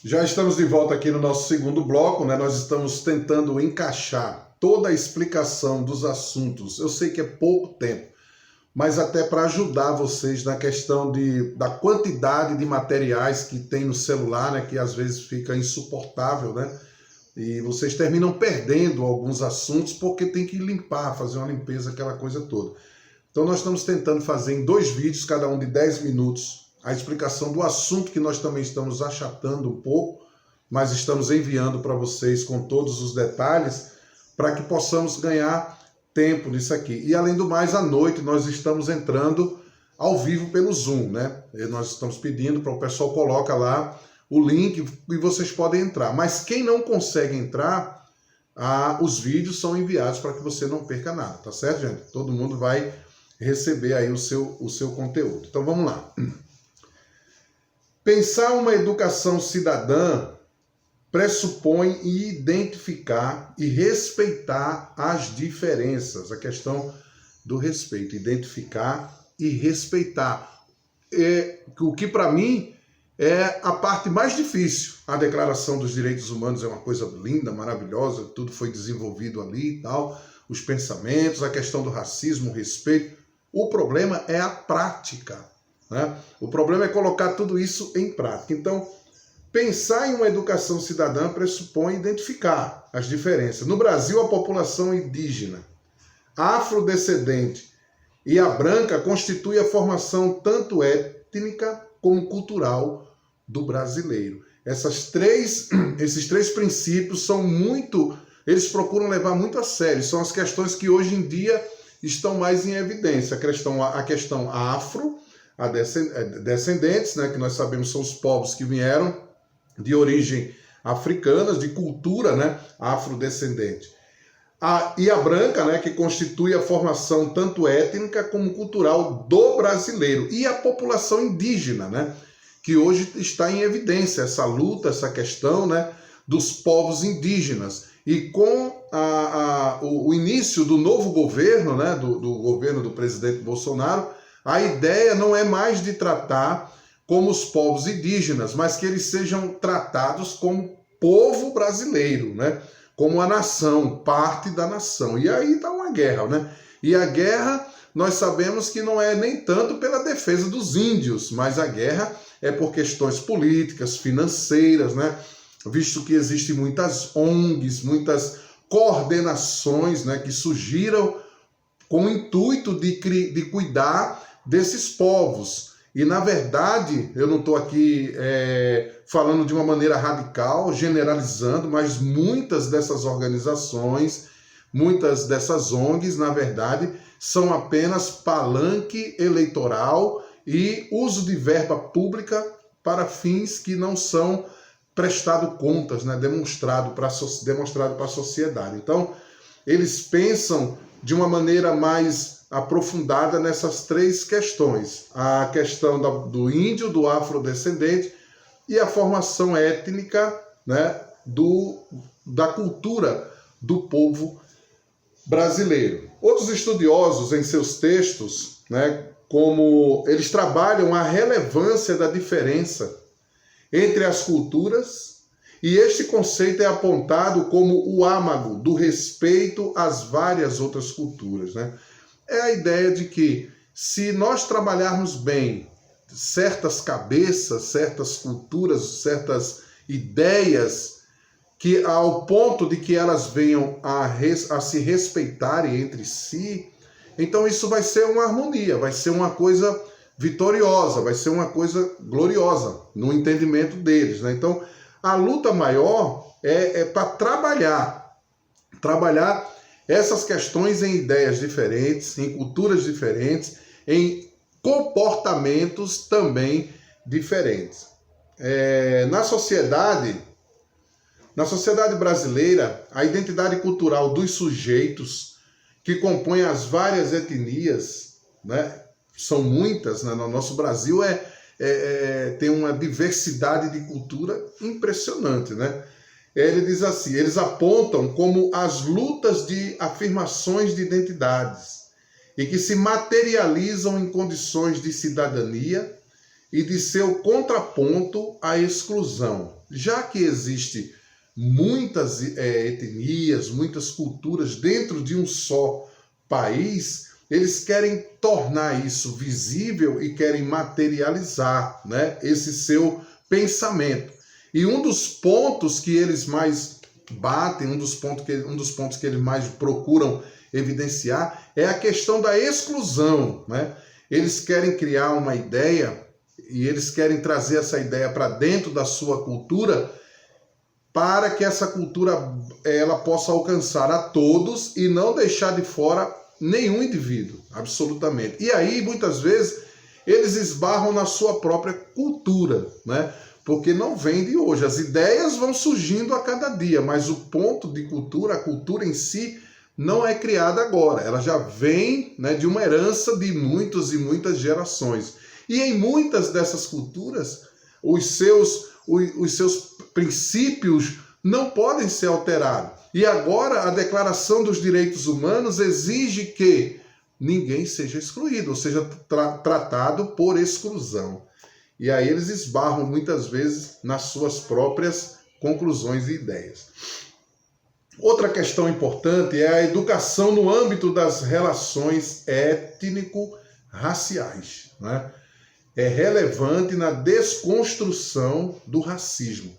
Já estamos de volta aqui no nosso segundo bloco, né? Nós estamos tentando encaixar toda a explicação dos assuntos. Eu sei que é pouco tempo, mas até para ajudar vocês na questão da quantidade de materiais que tem no celular, né? Que às vezes fica insuportável, né? E vocês terminam perdendo alguns assuntos porque tem que limpar, fazer uma limpeza, aquela coisa toda. Então nós estamos tentando fazer em 2 vídeos, cada um de 10 minutos, a explicação do assunto que nós também estamos achatando um pouco, mas estamos enviando para vocês com todos os detalhes para que possamos ganhar tempo nisso aqui. E além do mais, à noite nós estamos entrando ao vivo pelo Zoom, né? E nós estamos pedindo para o pessoal coloca lá o link e vocês podem entrar. Mas quem não consegue entrar, os vídeos são enviados para que você não perca nada, tá certo, gente? Todo mundo vai receber aí o seu conteúdo. Então vamos lá. Pensar uma educação cidadã pressupõe identificar e respeitar as diferenças. A questão do respeito, identificar e respeitar. O que para mim é a parte mais difícil. A Declaração dos Direitos Humanos é uma coisa linda, maravilhosa, tudo foi desenvolvido ali e tal, os pensamentos, a questão do racismo, o respeito. O problema é a prática. Né? O problema é colocar tudo isso em prática. Então, pensar em uma educação cidadã pressupõe identificar as diferenças. No Brasil, a população indígena, afrodescendente e a branca constitui a formação tanto étnica como cultural do brasileiro. Esses três princípios são eles procuram levar muito a sério. São as questões que hoje em dia estão mais em evidência. A questão afro, descendentes, né, que nós sabemos são os povos que vieram de origem africana, de cultura, né, afrodescendente. E a branca, né, que constitui a formação tanto étnica como cultural do brasileiro. E a população indígena, né, que hoje está em evidência, essa luta, essa questão, né, dos povos indígenas. E com o início do novo governo, né, do governo do presidente Bolsonaro, a ideia não é mais de tratar como os povos indígenas, mas que eles sejam tratados como povo brasileiro, né? Como a nação, parte da nação. E aí está uma guerra, né? E a guerra, nós sabemos que não é nem tanto pela defesa dos índios, mas a guerra é por questões políticas, financeiras, né? Visto que existem muitas ONGs, muitas coordenações, né, que surgiram com o intuito de cuidar desses povos. E, na verdade, eu não estou aqui falando de uma maneira radical, generalizando, mas muitas dessas organizações, muitas dessas ONGs, na verdade, são apenas palanque eleitoral e uso de verba pública para fins que não são prestados contas, né, demonstrado para a sociedade. Então, eles pensam de uma maneira mais aprofundada nessas 3 questões. A questão do índio, do afrodescendente e a formação étnica, né, da cultura do povo brasileiro. Outros estudiosos, em seus textos, né, como eles trabalham a relevância da diferença entre as culturas, e este conceito é apontado como o âmago do respeito às várias outras culturas, né? É a ideia de que, se nós trabalharmos bem certas cabeças, certas culturas, certas ideias, que ao ponto de que elas venham a se respeitarem entre si, então isso vai ser uma harmonia, vai ser uma coisa vitoriosa, vai ser uma coisa gloriosa no entendimento deles, né? Então, a luta maior é para trabalhar essas questões em ideias diferentes, em culturas diferentes, em comportamentos também diferentes. Na sociedade brasileira, a identidade cultural dos sujeitos que compõem as várias etnias, né, são muitas, né? No nosso Brasil tem uma diversidade de cultura impressionante, né? Ele diz assim, eles apontam como as lutas de afirmações de identidades e que se materializam em condições de cidadania e de seu contraponto à exclusão. Já que existe muitas etnias, muitas culturas dentro de um só país, eles querem tornar isso visível e querem materializar, né, esse seu pensamento. E um dos pontos que eles mais batem, um dos pontos que eles mais procuram evidenciar é a questão da exclusão, né? Eles querem criar uma ideia e eles querem trazer essa ideia para dentro da sua cultura para que essa cultura ela possa alcançar a todos e não deixar de fora nenhum indivíduo, absolutamente. E aí, muitas vezes, eles esbarram na sua própria cultura, né? Porque não vem de hoje. As ideias vão surgindo a cada dia, mas o ponto de cultura, a cultura em si, não é criada agora. Ela já vem, né, de uma herança de muitas e muitas gerações. E em muitas dessas culturas, os seus princípios não podem ser alterados. E agora a Declaração dos Direitos Humanos exige que ninguém seja excluído, ou seja, tratado por exclusão. E aí eles esbarram muitas vezes nas suas próprias conclusões e ideias. Outra questão importante é a educação no âmbito das relações étnico-raciais, né? É relevante na desconstrução do racismo.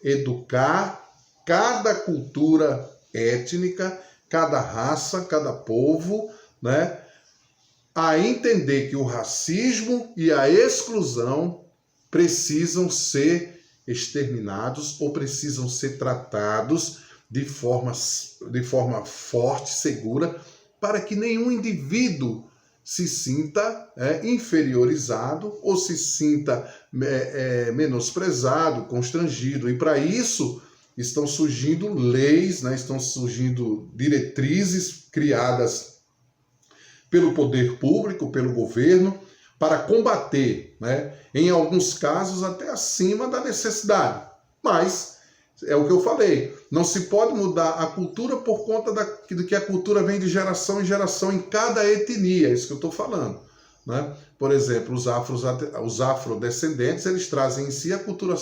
Educar cada cultura étnica, cada raça, cada povo, né, a entender que o racismo e a exclusão precisam ser exterminados ou precisam ser tratados de forma forte, segura, para que nenhum indivíduo se sinta inferiorizado ou se sinta menosprezado, constrangido. E para isso estão surgindo leis, né, estão surgindo diretrizes criadas pelo poder público, pelo governo, para combater, né, em alguns casos até acima da necessidade. Mas é o que eu falei, não se pode mudar a cultura por conta de que a cultura vem de geração em geração em cada etnia, é isso que eu estou falando, né? Por exemplo, os afrodescendentes, eles trazem em si a cultura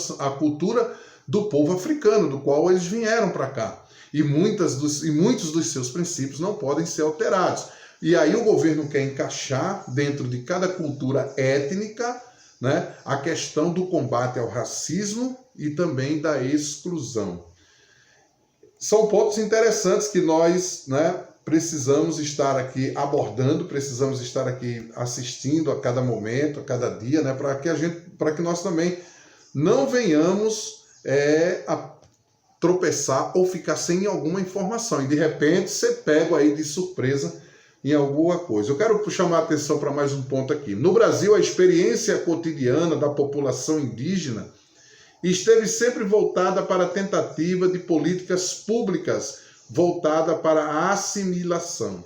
do povo africano, do qual eles vieram para cá. E muitos dos seus princípios não podem ser alterados. E aí o governo quer encaixar dentro de cada cultura étnica, né, a questão do combate ao racismo e também da exclusão. São pontos interessantes que nós, né, precisamos estar aqui abordando, precisamos estar aqui assistindo a cada momento, a cada dia, né, para que nós também não venhamos a tropeçar ou ficar sem alguma informação e de repente ser pego aí de surpresa em alguma coisa. Eu quero chamar a atenção para mais um ponto aqui. No Brasil, a experiência cotidiana da população indígena esteve sempre voltada para a tentativa de políticas públicas voltada para a assimilação.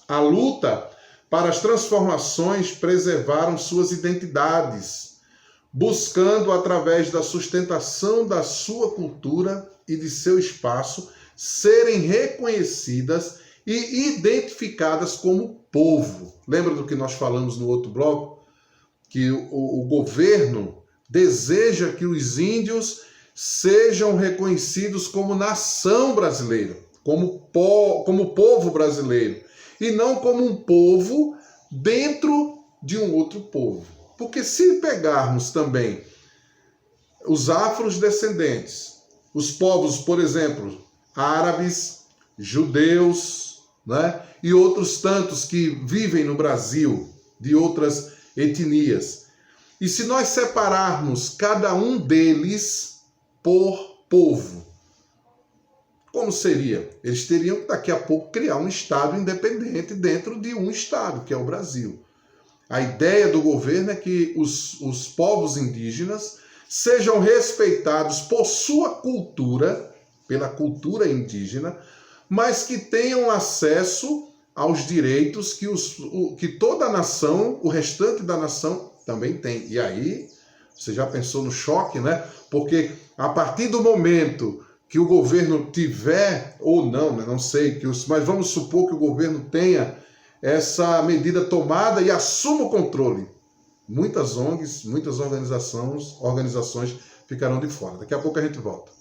A luta para as transformações preservaram suas identidades, buscando, através da sustentação da sua cultura e de seu espaço, serem reconhecidas e identificadas como povo. Lembra do que nós falamos no outro bloco? Que o governo deseja que os índios sejam reconhecidos como nação brasileira, como povo brasileiro, e não como um povo dentro de um outro povo. Porque se pegarmos também os afrodescendentes, os povos, por exemplo, árabes, judeus, né, e outros tantos que vivem no Brasil, de outras etnias, e se nós separarmos cada um deles por povo, como seria? Eles teriam que daqui a pouco criar um estado independente dentro de um estado, que é o Brasil. A ideia do governo é que os povos indígenas sejam respeitados por sua cultura, pela cultura indígena, mas que tenham acesso aos direitos que toda a nação, o restante da nação, também tem. E aí, você já pensou no choque, né? Porque a partir do momento que o governo tiver, ou não, né? Não sei, mas vamos supor que o governo tenha essa medida tomada e assuma o controle. muitas ONGs, muitas organizações ficarão de fora. Daqui a pouco a gente volta.